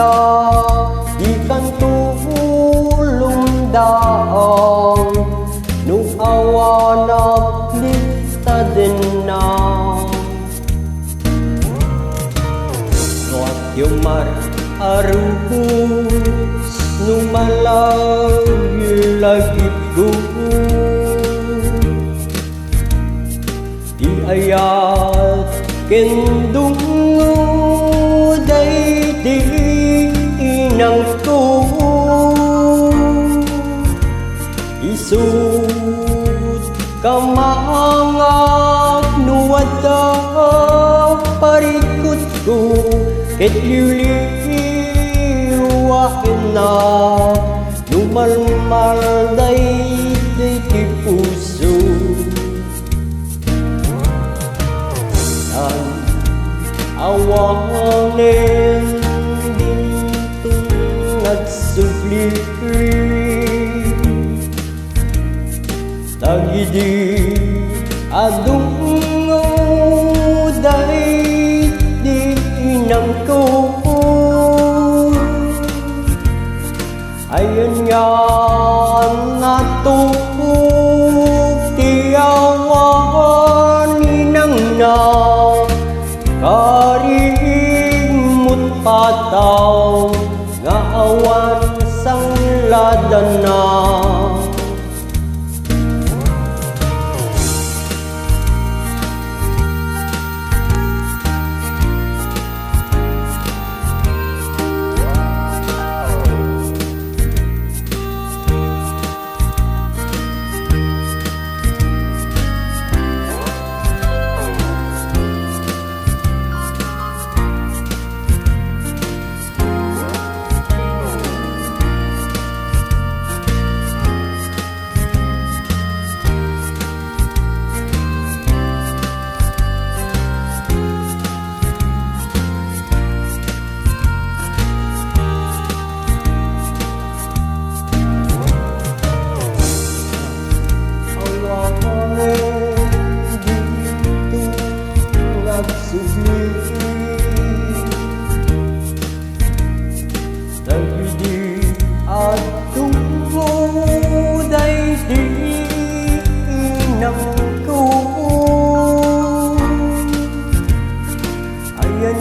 da di kan tulong daang nung awanap lista din na Nuat yung mar arus nung malagilagit ko di ayat kendungo day di inang ko isut kamangak nuwada parikot ko ket liwliwain na numalmal day di puso dan awanin dintong nagsupli tagidi adungo day di inang ko ayon nga natupok tiyawan ninang na karimut pataw nga awan sang ladana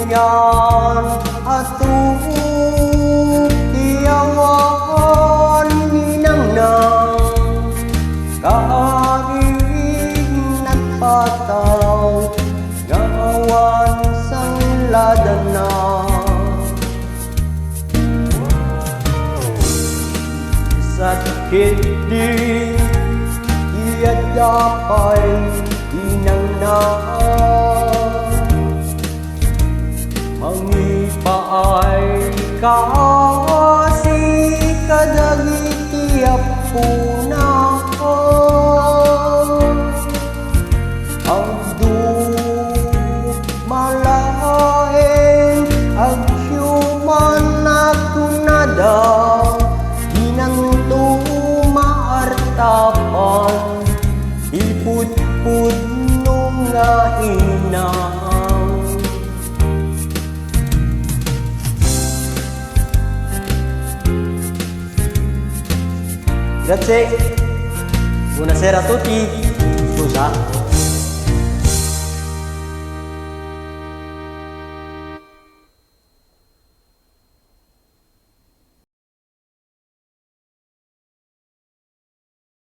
yan atung tiyawan ninang na kaharin at pataw gawan sang ladan na sakit di iat yapay inang na paay kasi kadagiti apuna agdu malaen agsyuman nakunada inang maartapan iput-put nung nga inang Grazie, buonasera a tutti, scusa.